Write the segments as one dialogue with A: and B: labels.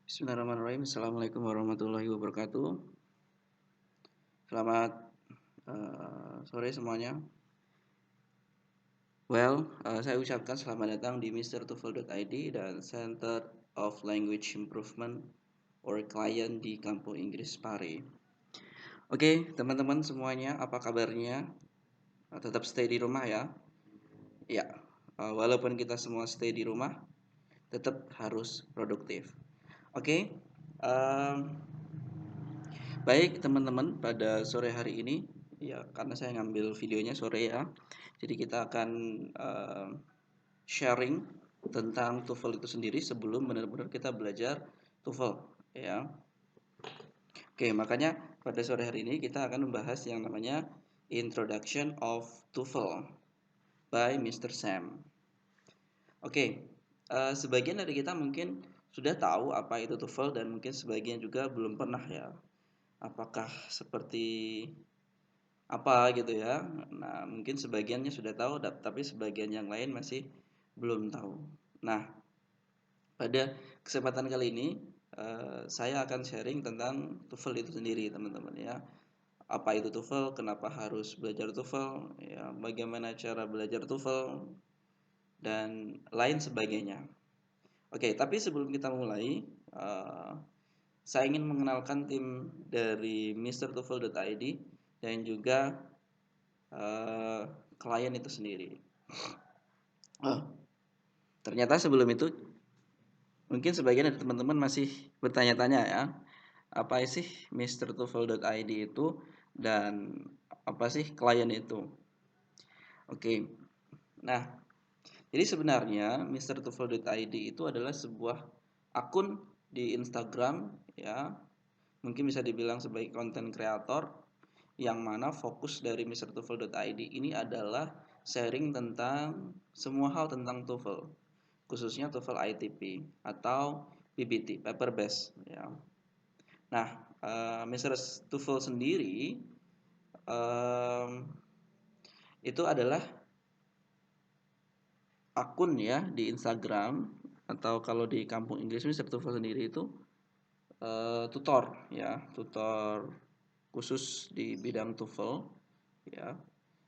A: Bismillahirrahmanirrahim. Assalamualaikum warahmatullahi wabarakatuh. Selamat sore semuanya. Saya ucapkan selamat datang di mrTOEFL.id dan Center of Language Improvement or Client di Kampung Inggris Pare. Oke, teman-teman semuanya, apa kabarnya? Tetap stay di rumah ya. Ya, walaupun kita semua stay di rumah, tetap harus produktif. Oke. Baik teman-teman, pada sore hari ini ya karena saya ngambil videonya sore ya. Jadi kita akan sharing tentang TOEFL itu sendiri sebelum benar-benar kita belajar TOEFL ya. Oke, makanya pada sore hari ini kita akan membahas yang namanya Introduction of TOEFL by Mr. Sam. Oke, sebagian dari kita mungkin sudah tahu apa itu TOEFL dan mungkin sebagian juga belum pernah ya. Apakah seperti apa gitu ya. Nah, mungkin sebagiannya sudah tahu tapi sebagian yang lain masih belum tahu. Nah, pada kesempatan kali ini saya akan sharing tentang TOEFL itu sendiri, teman-teman ya. Apa itu TOEFL, kenapa harus belajar TOEFL, ya, bagaimana cara belajar TOEFL dan lain sebagainya. Oke, tapi sebelum kita mulai, saya ingin mengenalkan tim dari mrTOEFL.id dan juga klien itu sendiri. Oh, ternyata sebelum itu mungkin sebagian dari teman-teman masih bertanya-tanya ya, apa sih mrTOEFL.id itu dan apa sih klien itu? Oke. Nah, jadi sebenarnya mrTOEFL.id itu adalah sebuah akun di Instagram ya. Mungkin bisa dibilang sebagai konten kreator yang mana fokus dari mrTOEFL.id ini adalah sharing tentang semua hal tentang TOEFL, khususnya TOEFL ITP atau PBT, paper based ya. Nah, Mr. TOEFL sendiri itu adalah akun ya di Instagram atau kalau di kampung Inggris Mr. TOEFL sendiri itu tutor ya, tutor khusus di bidang TOEFL ya,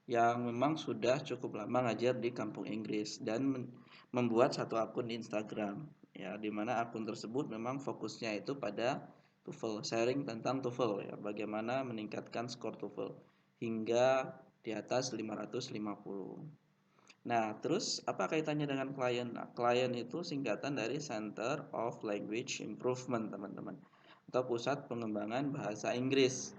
A: yang memang sudah cukup lama ngajar di kampung Inggris dan membuat satu akun di Instagram ya, di mana akun tersebut memang fokusnya itu pada TOEFL, sharing tentang TOEFL ya, bagaimana meningkatkan skor TOEFL hingga di atas 550. Nah, terus apa kaitannya dengan klien? Nah, klien itu singkatan dari Center of Language Improvement, teman-teman, atau Pusat Pengembangan Bahasa Inggris.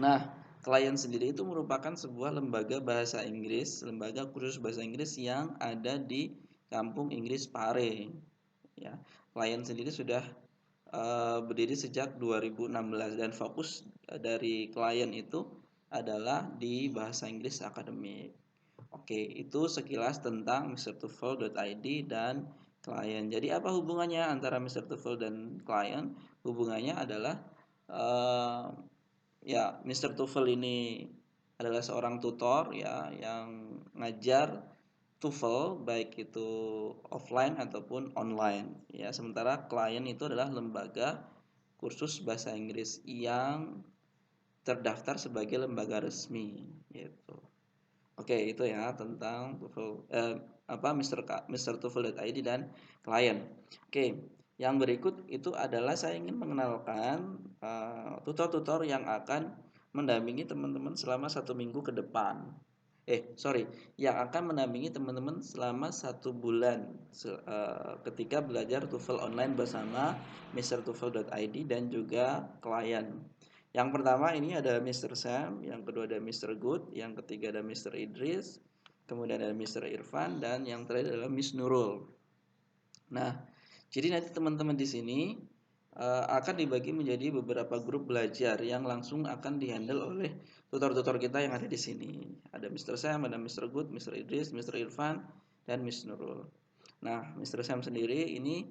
A: Nah, klien sendiri itu merupakan sebuah lembaga bahasa Inggris, lembaga kursus bahasa Inggris yang ada di Kampung Inggris Pare. Ya, klien sendiri sudah berdiri sejak 2016 dan fokus dari klien itu adalah di bahasa Inggris akademik. Oke, itu sekilas tentang mrTOEFL.id dan klien. Jadi apa hubungannya antara mrTOEFL dan klien? Hubungannya adalah ya, Mr. TOEFL ini adalah seorang tutor ya yang ngajar TOEFL baik itu offline ataupun online ya. Sementara klien itu adalah lembaga kursus bahasa Inggris yang terdaftar sebagai lembaga resmi gitu. Oke, itu ya tentang TOEFL Mr. TOEFL.id dan klien. Oke, yang berikut itu adalah saya ingin mengenalkan tutor-tutor yang akan mendampingi teman-teman selama 1 minggu ke depan. Yang akan mendampingi teman-teman selama 1 bulan ketika belajar TOEFL online bersama Mr. TOEFL.id dan juga klien. Yang pertama ini ada Mr. Sam, yang kedua ada Mr. Good, yang ketiga ada Mr. Idris, kemudian ada Mr. Irfan, dan yang terakhir adalah Miss Nurul. Nah, jadi nanti teman-teman di sini akan dibagi menjadi beberapa grup belajar yang langsung akan dihandle oleh tutor-tutor kita yang ada di sini. Ada Mr. Sam, ada Mr. Good, Mr. Idris, Mr. Irfan, dan Miss Nurul. Nah, Mr. Sam sendiri ini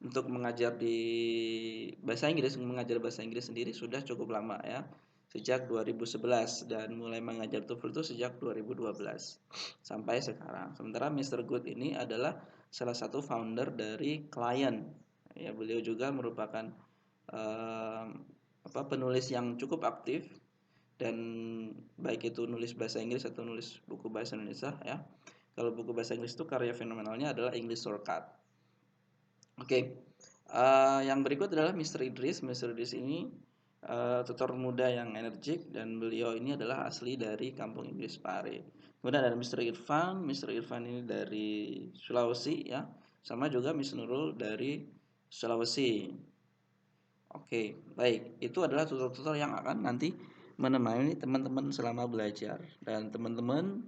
A: untuk mengajar bahasa Inggris sendiri sudah cukup lama ya, sejak 2011, dan mulai mengajar TOEFL itu sejak 2012 sampai sekarang. Sementara Mr. Good ini adalah salah satu founder dari Client. Ya, beliau juga merupakan eh, penulis yang cukup aktif, dan baik itu nulis bahasa Inggris atau nulis buku bahasa Indonesia ya. Kalau buku bahasa Inggris itu karya fenomenalnya adalah English Shortcut. Oke, yang berikut adalah Mr. Idris. Mr. Idris ini tutor muda yang energik, dan beliau ini adalah asli dari kampung Inggris Pare. Kemudian ada Mr. Irfan. Mr. Irfan ini dari Sulawesi ya, sama juga Miss Nurul dari Sulawesi. Oke, baik. Itu adalah tutor-tutor yang akan nanti menemani teman-teman selama belajar, dan teman-teman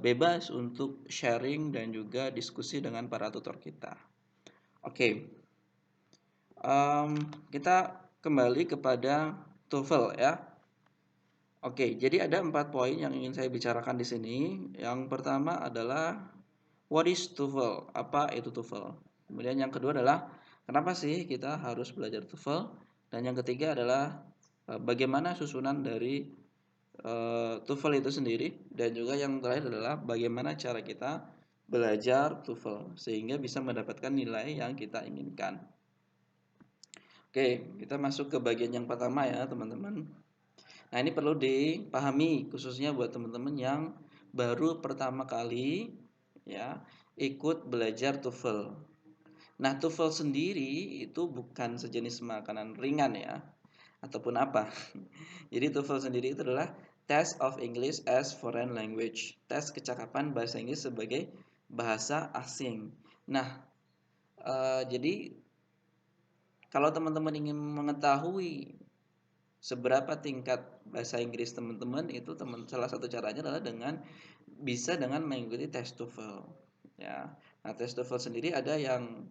A: bebas untuk sharing dan juga diskusi dengan para tutor kita. Oke, kita kembali kepada TOEFL ya. Oke, jadi ada 4 poin yang ingin saya bicarakan di sini. Yang pertama adalah what is TOEFL? Apa itu TOEFL? Kemudian yang kedua adalah kenapa sih kita harus belajar TOEFL? Dan yang ketiga adalah bagaimana susunan dari TOEFL itu sendiri, dan juga yang terakhir adalah bagaimana cara kita belajar TOEFL sehingga bisa mendapatkan nilai yang kita inginkan. Oke, kita masuk ke bagian yang pertama ya, teman-teman. Nah, ini perlu dipahami khususnya buat teman-teman yang baru pertama kali ya ikut belajar TOEFL. Nah, TOEFL sendiri itu bukan sejenis makanan ringan ya, ataupun apa. Jadi TOEFL sendiri itu adalah Test of English as Foreign Language, tes kecakapan bahasa Inggris sebagai bahasa asing. Nah, jadi kalau teman-teman ingin mengetahui seberapa tingkat bahasa Inggris teman-teman, itu salah satu caranya adalah dengan mengikuti tes TOEFL ya. Nah, tes TOEFL sendiri ada yang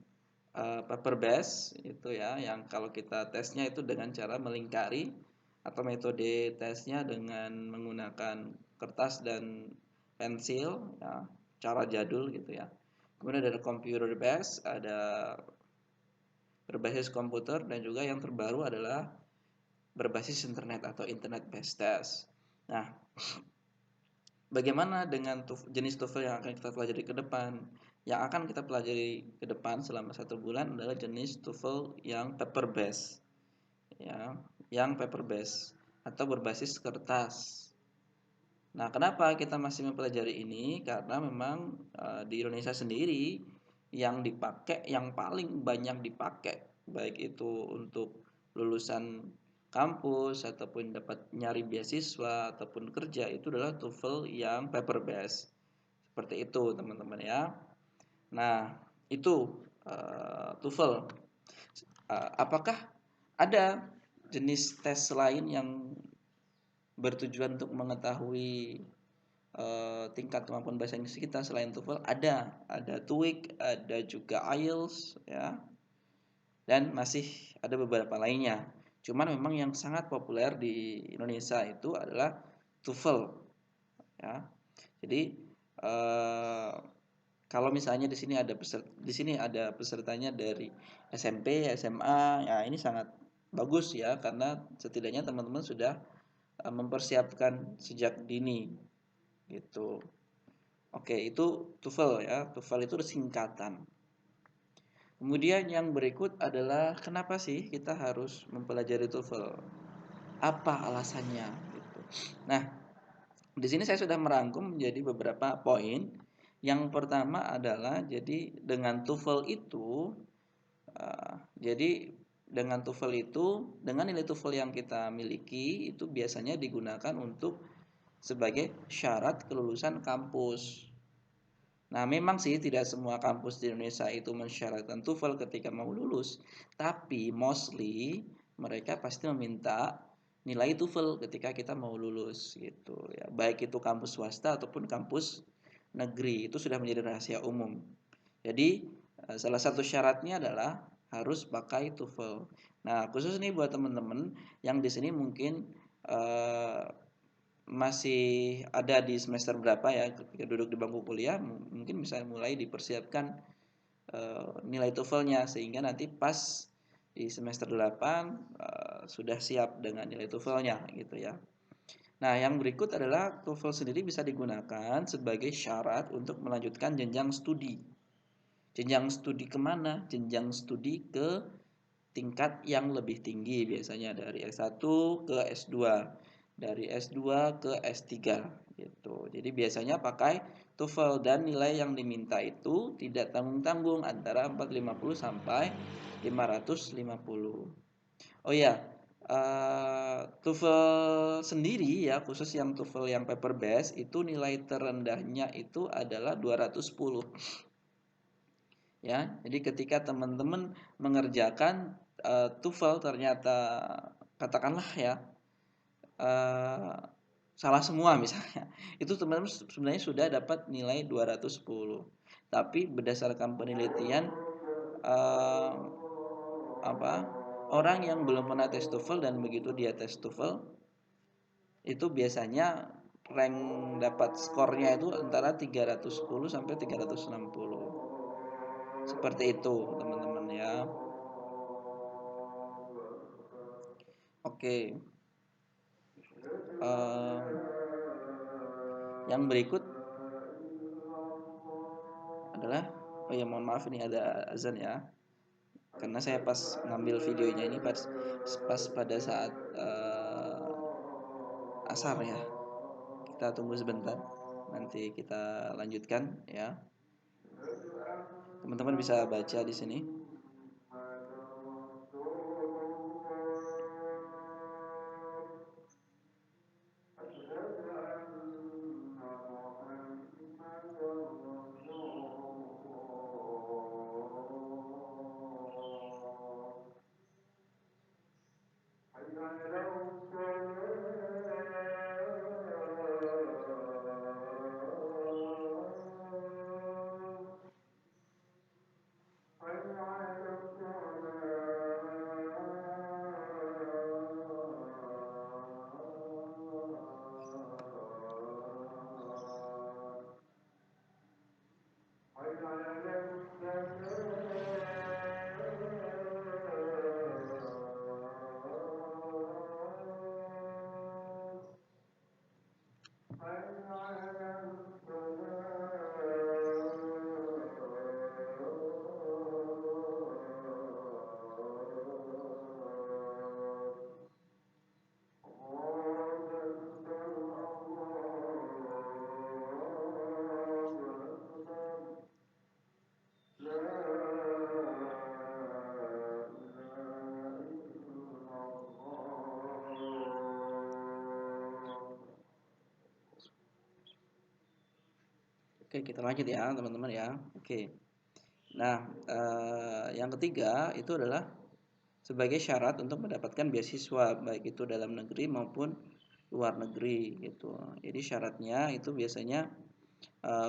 A: paper based itu ya, yang kalau kita tesnya itu dengan cara melingkari, atau metode tesnya dengan menggunakan kertas dan pensil ya, cara jadul gitu ya. Kemudian ada computer based, ada berbasis komputer, dan juga yang terbaru adalah berbasis internet atau internet based test. Nah, bagaimana dengan jenis TOEFL yang akan kita pelajari ke depan? Yang akan kita pelajari ke depan selama 1 bulan adalah jenis TOEFL yang paper based, ya, yang paper based atau berbasis kertas. Nah, kenapa kita masih mempelajari ini? Karena memang di Indonesia sendiri yang dipakai, yang paling banyak dipakai, baik itu untuk lulusan kampus ataupun dapat nyari beasiswa ataupun kerja, itu adalah TOEFL yang paper based. Seperti itu, teman-teman ya. Nah, itu TOEFL. Apakah ada jenis tes lain yang bertujuan untuk mengetahui tingkat kemampuan bahasa Inggris kita selain TOEFL? Ada TOEIC, ada juga IELTS ya, dan masih ada beberapa lainnya. Cuman memang yang sangat populer di Indonesia itu adalah TOEFL ya. Jadi kalau misalnya di sini ada pesertanya dari SMP, SMA, ya ini sangat bagus ya, karena setidaknya teman-teman sudah mempersiapkan sejak dini gitu. Oke, itu TOEFL ya. TOEFL itu singkatan. Kemudian yang berikut adalah kenapa sih kita harus mempelajari TOEFL? Apa alasannya gitu. Nah, di sini saya sudah merangkum menjadi beberapa poin. Yang pertama adalah jadi dengan TOEFL itu dengan nilai TOEFL yang kita miliki itu biasanya digunakan untuk sebagai syarat kelulusan kampus. Nah, memang sih tidak semua kampus di Indonesia itu mensyaratkan TOEFL ketika mau lulus, tapi mostly mereka pasti meminta nilai TOEFL ketika kita mau lulus gitu ya. Baik itu kampus swasta ataupun kampus negeri, itu sudah menjadi rahasia umum. Jadi, salah satu syaratnya adalah harus pakai TOEFL. Nah, khusus nih buat teman-teman yang di sini mungkin masih ada di semester berapa ya, ketika duduk di bangku kuliah, mungkin bisa mulai dipersiapkan nilai TOEFL-nya, sehingga nanti pas di semester 8 sudah siap dengan nilai TOEFL-nya gitu ya. Nah, yang berikut adalah TOEFL sendiri bisa digunakan sebagai syarat untuk melanjutkan jenjang studi. Jenjang studi kemana? Jenjang studi ke tingkat yang lebih tinggi, biasanya dari S1 ke S2, dari S2 ke S3 gitu. Jadi biasanya pakai TOEFL dan nilai yang diminta itu tidak tanggung-tanggung, antara 450 sampai 550. Oh ya, TOEFL sendiri ya, khusus yang TOEFL yang paper base itu nilai terendahnya itu adalah 210. Ya, jadi ketika teman-teman mengerjakan TOEFL ternyata katakanlah ya eh, salah semua misalnya, itu teman-teman sebenarnya sudah dapat nilai 210. Tapi berdasarkan penelitian eh, apa orang yang belum pernah tes TOEFL dan begitu dia tes TOEFL itu biasanya rank dapat skornya itu antara 310 sampai 360. Seperti itu, teman-teman ya. Oke. Yang berikut adalah, oh ya mohon maaf ini ada azan ya. Karena saya pas ngambil videonya ini pas pada saat asar ya. Kita tunggu sebentar. Nanti kita lanjutkan ya. Teman-teman bisa baca di sini. Oke, kita lanjut ya, teman-teman ya. Oke. Nah, yang ketiga itu adalah sebagai syarat untuk mendapatkan beasiswa, baik itu dalam negeri maupun luar negeri gitu. Jadi syaratnya itu biasanya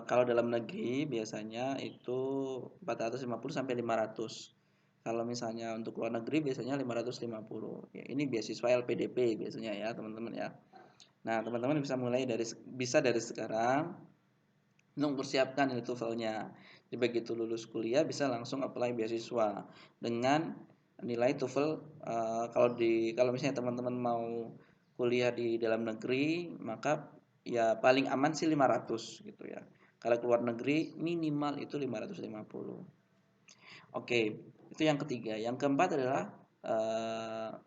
A: kalau dalam negeri biasanya itu 450 sampai 500. Kalau misalnya untuk luar negeri biasanya 550. Ya, ini beasiswa LPDP biasanya ya, teman-teman ya. Nah, teman-teman bisa dari sekarang untuk mempersiapkan itu TOEFL-nya. Jadi begitu lulus kuliah bisa langsung apply beasiswa dengan nilai TOEFL. Kalau misalnya teman-teman mau kuliah di dalam negeri, maka ya paling aman sih 500 gitu ya. Kalau keluar negeri minimal itu 550. Oke, itu yang ketiga. Yang keempat adalah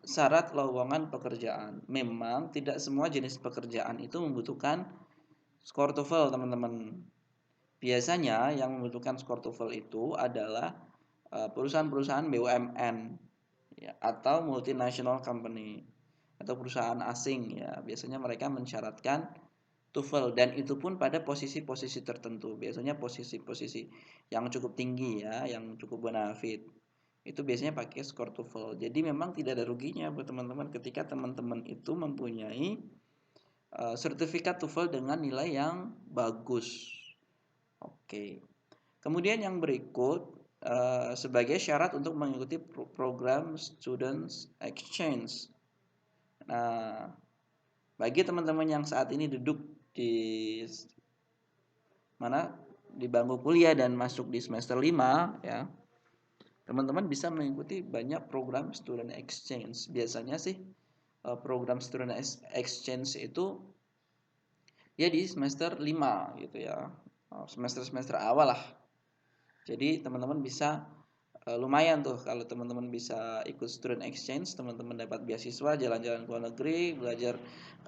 A: syarat lowongan pekerjaan. Memang tidak semua jenis pekerjaan itu membutuhkan skor TOEFL, teman-teman. Biasanya yang membutuhkan skor TOEFL itu adalah perusahaan-perusahaan BUMN ya, atau multinational company atau perusahaan asing ya. Biasanya mereka mensyaratkan TOEFL dan itu pun pada posisi-posisi tertentu. Biasanya posisi-posisi yang cukup tinggi ya, yang cukup bonafit. Itu biasanya pakai skor TOEFL. Jadi memang tidak ada ruginya buat teman-teman ketika teman-teman itu mempunyai sertifikat TOEFL dengan nilai yang bagus. Oke. Kemudian yang berikut sebagai syarat untuk mengikuti program Students Exchange. Nah, bagi teman-teman yang saat ini duduk di mana di bangku kuliah dan masuk di semester 5 ya. Teman-teman bisa mengikuti banyak program student exchange. Biasanya sih program student exchange itu ya di semester 5 gitu ya. Semester-semester awal lah. Jadi teman-teman bisa lumayan tuh kalau teman-teman bisa ikut student exchange, teman-teman dapat beasiswa, jalan-jalan ke luar negeri, belajar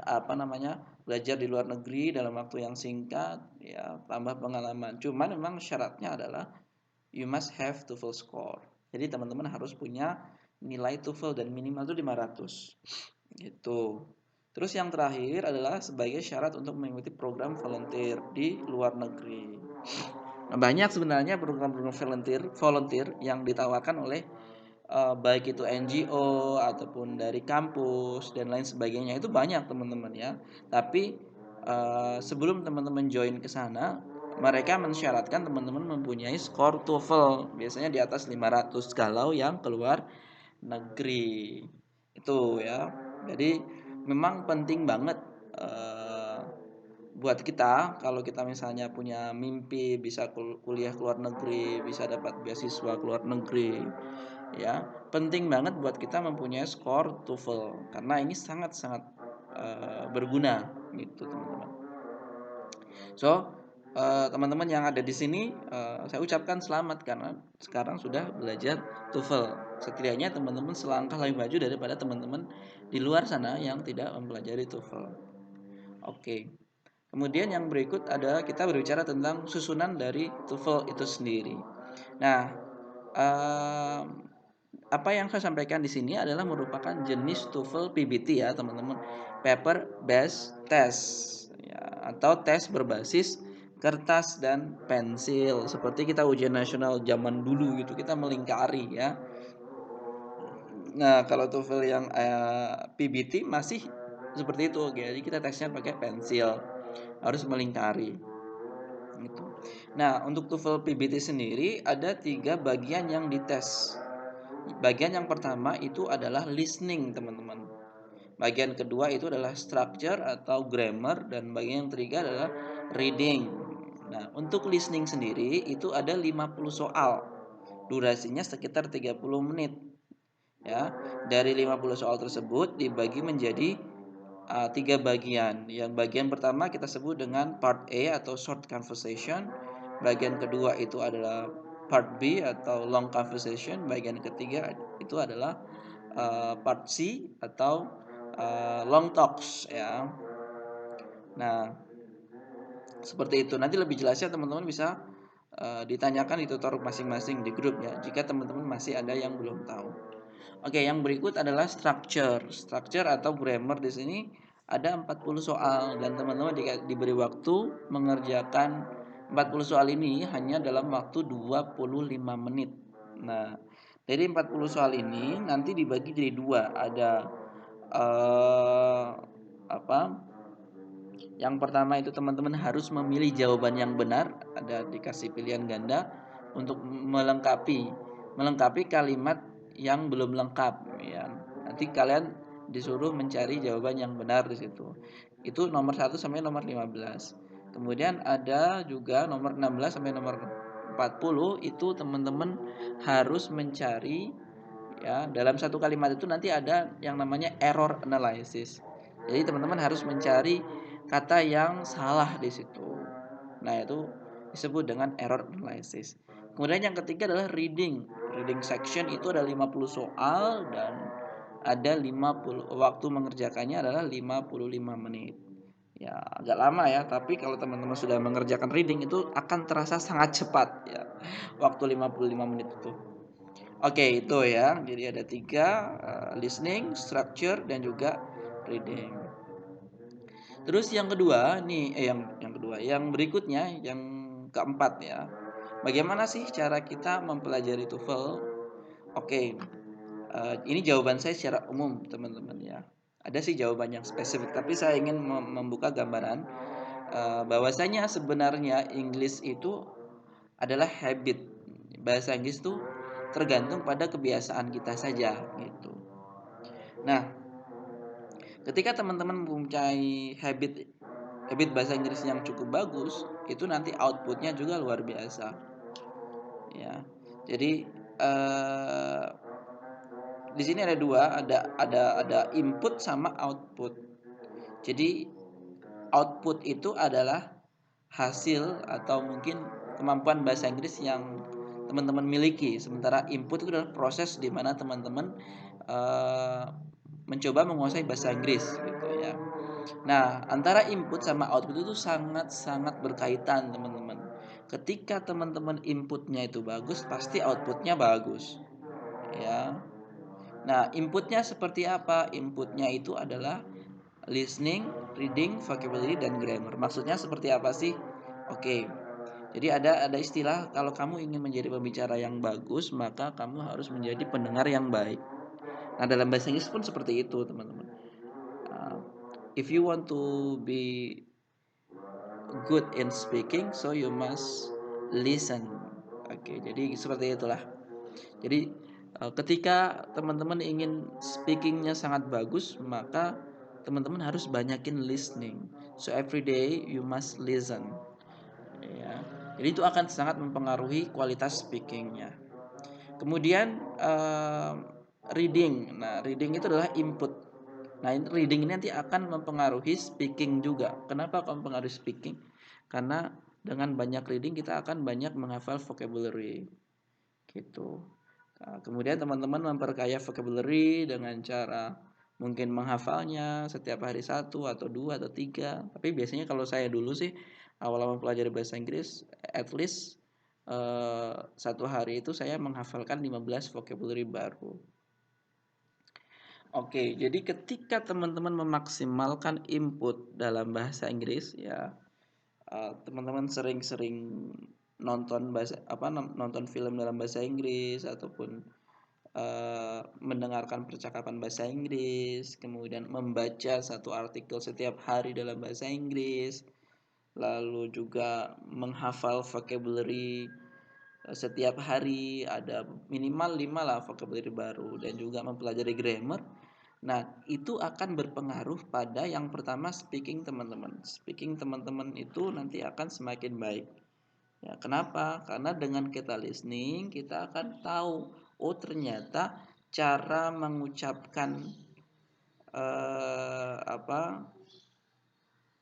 A: apa namanya, belajar di luar negeri dalam waktu yang singkat, ya tambah pengalaman. Cuman memang syaratnya adalah you must have TOEFL score. Jadi teman-teman harus punya nilai TOEFL dan minimal itu 500 gitu. Terus yang terakhir adalah sebagai syarat untuk mengikuti program volunteer di luar negeri. Nah, banyak sebenarnya program-program volunteer yang ditawarkan oleh baik itu NGO ataupun dari kampus dan lain sebagainya, itu banyak teman-teman ya. Tapi sebelum teman-teman join ke sana, mereka mensyaratkan teman-teman mempunyai skor TOEFL biasanya di atas 500 kalau yang keluar negeri. Itu ya. Jadi memang penting banget buat kita kalau kita misalnya punya mimpi bisa kuliah ke luar negeri, bisa dapat beasiswa ke luar negeri, ya penting banget buat kita mempunyai skor TOEFL karena ini sangat-sangat berguna gitu teman-teman. So teman-teman yang ada di sini saya ucapkan selamat karena sekarang sudah belajar TOEFL. Setidaknya teman-teman selangkah lebih maju daripada teman-teman di luar sana yang tidak mempelajari TOEFL. Oke. Kemudian yang berikut adalah kita berbicara tentang susunan dari TOEFL itu sendiri. Nah, apa yang saya sampaikan di sini adalah merupakan jenis TOEFL PBT ya teman-teman, paper based test ya, atau tes berbasis kertas dan pensil seperti kita ujian nasional zaman dulu gitu, kita melingkari ya. Nah kalau TOEFL yang PBT masih seperti itu, jadi kita tesnya pakai pensil, harus melingkari gitu. Nah untuk TOEFL PBT sendiri ada 3 bagian yang dites. Bagian yang pertama itu adalah listening teman-teman. Bagian kedua itu adalah structure atau grammar, dan bagian yang ketiga adalah reading. Nah, untuk listening sendiri itu ada 50 soal. Durasinya sekitar 30 menit. Ya. Dari 50 soal tersebut dibagi menjadi 3 bagian. Yang bagian pertama kita sebut dengan part A atau short conversation. Bagian kedua itu adalah part B atau long conversation. Bagian ketiga itu adalah part C atau long talks ya. Nah, seperti itu. Nanti lebih jelasnya teman-teman bisa ditanyakan di tutor masing-masing di grup ya, jika teman-teman masih ada yang belum tahu. Oke, yang berikut adalah structure. Structure atau grammar di sini ada 40 soal dan teman-teman diberi waktu mengerjakan 40 soal ini hanya dalam waktu 25 menit. Nah, dari 40 soal ini nanti dibagi jadi dua, ada apa? Yang pertama itu teman-teman harus memilih jawaban yang benar, ada dikasih pilihan ganda untuk melengkapi kalimat yang belum lengkap ya. Nanti kalian disuruh mencari jawaban yang benar di situ. Itu nomor 1 sampai nomor 15. Kemudian ada juga nomor 16 sampai nomor 40 itu teman-teman harus mencari ya, dalam satu kalimat itu nanti ada yang namanya error analysis. Jadi teman-teman harus mencari kata yang salah di situ. Nah, itu disebut dengan error analysis. Kemudian yang ketiga adalah reading. Reading section itu ada 50 soal dan ada 50 waktu mengerjakannya adalah 55 menit. Ya, agak lama ya, tapi kalau teman-teman sudah mengerjakan reading itu akan terasa sangat cepat ya. Waktu 55 menit itu. Oke, itu ya. Jadi ada 3, listening, structure, dan juga reading. Terus yang kedua nih, yang berikutnya, yang keempat ya. Bagaimana sih cara kita mempelajari TOEFL? Oke, ini jawaban saya secara umum teman-teman ya. Ada sih jawaban yang spesifik, tapi saya ingin membuka gambaran bahwasanya sebenarnya English itu adalah habit. Bahasa Inggris itu tergantung pada kebiasaan kita saja gitu. Nah, ketika teman-teman mempunyai habit bahasa Inggris yang cukup bagus, itu nanti outputnya juga luar biasa. Ya, jadi di sini ada dua, ada input sama output. Jadi output itu adalah hasil atau mungkin kemampuan bahasa Inggris yang teman-teman miliki. Sementara input itu adalah proses di mana teman-teman uh, mencoba menguasai bahasa Inggris gitu ya. Nah, antara input sama output itu sangat-sangat berkaitan, teman-teman. Ketika teman-teman inputnya itu bagus, pasti outputnya bagus. Ya. Nah, inputnya seperti apa? Inputnya itu adalah listening, reading, vocabulary, dan grammar. Maksudnya seperti apa sih? Oke. Jadi ada istilah kalau kamu ingin menjadi pembicara yang bagus, maka kamu harus menjadi pendengar yang baik. Nah, dalam bahasa Inggris pun seperti itu, teman-teman. Uh, if you want to be good in speaking, so you must listen. Oke, jadi seperti itulah. Jadi ketika teman-teman ingin speakingnya sangat bagus, maka teman-teman harus banyakin listening. So every day you must listen. Ya, jadi itu akan sangat mempengaruhi kualitas speakingnya. Kemudian reading. Nah, reading itu adalah input. Nah, reading ini nanti akan mempengaruhi speaking juga. Kenapa akan mempengaruhi speaking? Karena dengan banyak reading kita akan banyak menghafal vocabulary gitu. Nah, kemudian teman-teman memperkaya vocabulary dengan cara mungkin menghafalnya setiap hari satu atau dua atau tiga. Tapi biasanya kalau saya dulu sih awal mempelajari bahasa Inggris, at least satu hari itu saya menghafalkan 15 vocabulary baru. Oke, jadi ketika teman-teman memaksimalkan input dalam bahasa Inggris ya, teman-teman sering-sering nonton film dalam bahasa Inggris ataupun mendengarkan percakapan bahasa Inggris, kemudian membaca satu artikel setiap hari dalam bahasa Inggris, lalu juga menghafal vocabulary setiap hari ada minimal 5 lah vocabulary baru dan juga mempelajari grammar. Nah, itu akan berpengaruh pada yang pertama speaking teman-teman. Speaking teman-teman itu nanti akan semakin baik. Ya, kenapa? Karena dengan kita listening, kita akan tahu, oh ternyata cara mengucapkan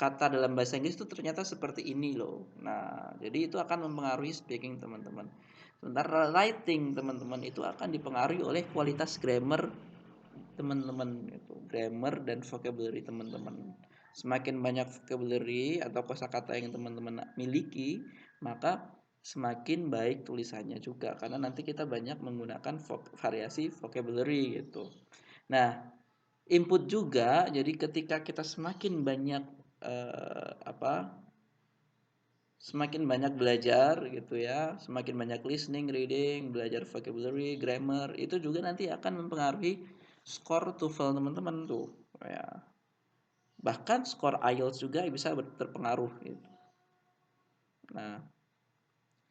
A: kata dalam bahasa Inggris itu ternyata seperti ini loh. Nah, jadi itu akan mempengaruhi speaking teman-teman. Sementara writing teman-teman itu akan dipengaruhi oleh kualitas grammar teman-teman itu, grammar dan vocabulary teman-teman. Semakin banyak vocabulary atau kosakata yang teman-teman miliki, maka semakin baik tulisannya juga karena nanti kita banyak menggunakan variasi vocabulary gitu. Nah, input juga, jadi ketika kita semakin banyak eh, apa semakin banyak belajar gitu ya, semakin banyak listening, reading, belajar vocabulary, grammar, itu juga nanti akan mempengaruhi skor TOEFL teman-teman tuh ya. Bahkan skor IELTS juga bisa terpengaruh gitu. Nah,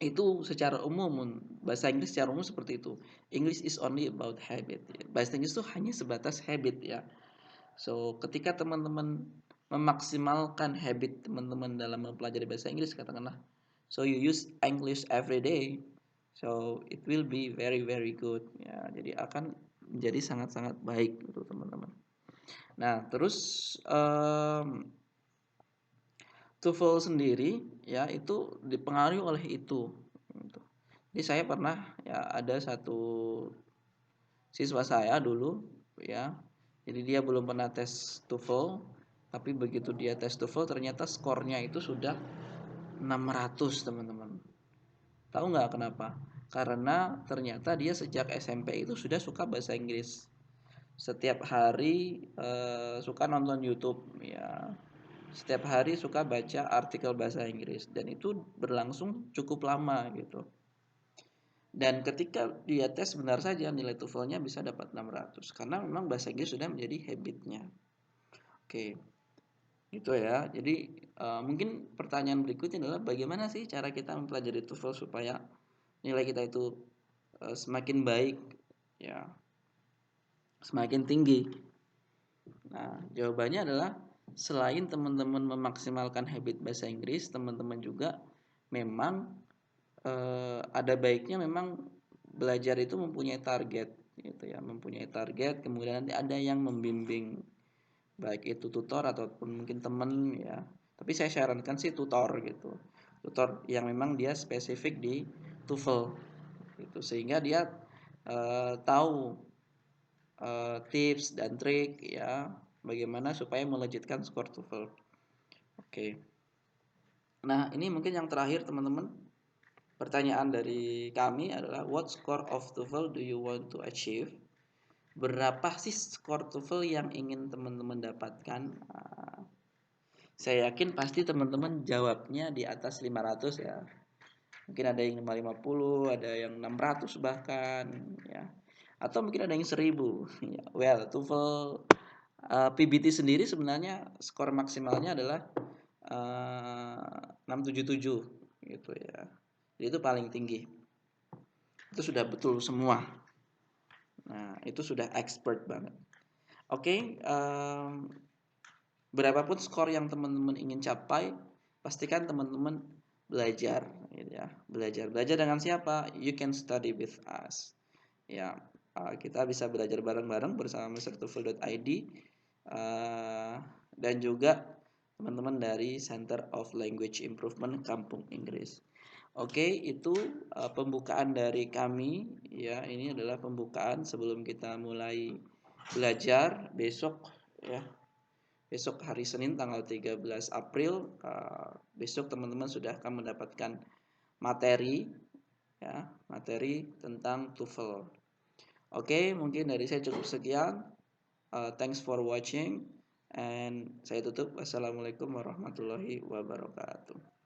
A: itu secara umum bahasa Inggris secara umum seperti itu. English is only about habit. Bahasa Inggris itu hanya sebatas habit ya. So, ketika teman-teman memaksimalkan habit teman-teman dalam mempelajari bahasa Inggris katakanlah, so you use English every day, so it will be very very good ya. Jadi akan menjadi sangat-sangat baik untuk teman-teman. Nah, terus TOEFL sendiri ya itu dipengaruhi oleh itu. Gitu. Jadi saya pernah ya ada satu siswa saya dulu ya. Jadi dia belum pernah tes TOEFL, tapi begitu dia tes TOEFL ternyata skornya itu sudah 600 teman-teman. Tahu nggak kenapa? Karena ternyata dia sejak SMP itu sudah suka bahasa Inggris. Setiap hari suka nonton YouTube ya. Setiap hari suka baca artikel bahasa Inggris dan itu berlangsung cukup lama gitu. Dan ketika dia tes benar saja nilai TOEFL-nya bisa dapat 600 karena memang bahasa Inggris sudah menjadi habitnya. Oke. Gitu ya. Jadi mungkin pertanyaan berikutnya adalah bagaimana sih cara kita mempelajari TOEFL supaya nilai kita itu semakin baik ya, semakin tinggi. Nah, jawabannya adalah selain teman-teman memaksimalkan habit bahasa Inggris, teman-teman juga memang ada baiknya memang belajar itu mempunyai target gitu ya, mempunyai target, kemudian nanti ada yang membimbing baik itu tutor ataupun mungkin teman ya. Tapi saya sarankan sih tutor gitu. Tutor yang memang dia spesifik di TOEFL gitu. Sehingga dia tahu tips dan trik ya bagaimana supaya melejitkan skor TOEFL. Oke. Nah, ini mungkin yang terakhir teman-teman. Pertanyaan dari kami adalah what score of TOEFL do you want to achieve? Berapa sih skor TOEFL yang ingin teman-teman dapatkan? Saya yakin pasti teman-teman jawabnya di atas 500 ya. Mungkin ada yang 550, ada yang 600 bahkan ya. Atau mungkin ada yang 1000. Ya, well, TOEFL PBT sendiri sebenarnya skor maksimalnya adalah 677 gitu ya. Jadi itu paling tinggi. Itu sudah betul semua. Nah, itu sudah expert banget. Oke, berapapun skor yang teman-teman ingin capai, pastikan teman-teman belajar, gitu ya. Belajar dengan siapa? You can study with us. Ya, kita bisa belajar bareng-bareng bersama mrtoefl.id dan juga teman-teman dari Center of Language Improvement Kampung Inggris. Oke, itu pembukaan dari kami ya. Ini adalah pembukaan sebelum kita mulai belajar besok ya. Besok hari Senin tanggal 13 April besok teman-teman sudah akan mendapatkan materi ya, materi tentang TOEFL. Oke, mungkin dari saya cukup sekian. Thanks for watching and saya tutup. Wassalamualaikum warahmatullahi wabarakatuh.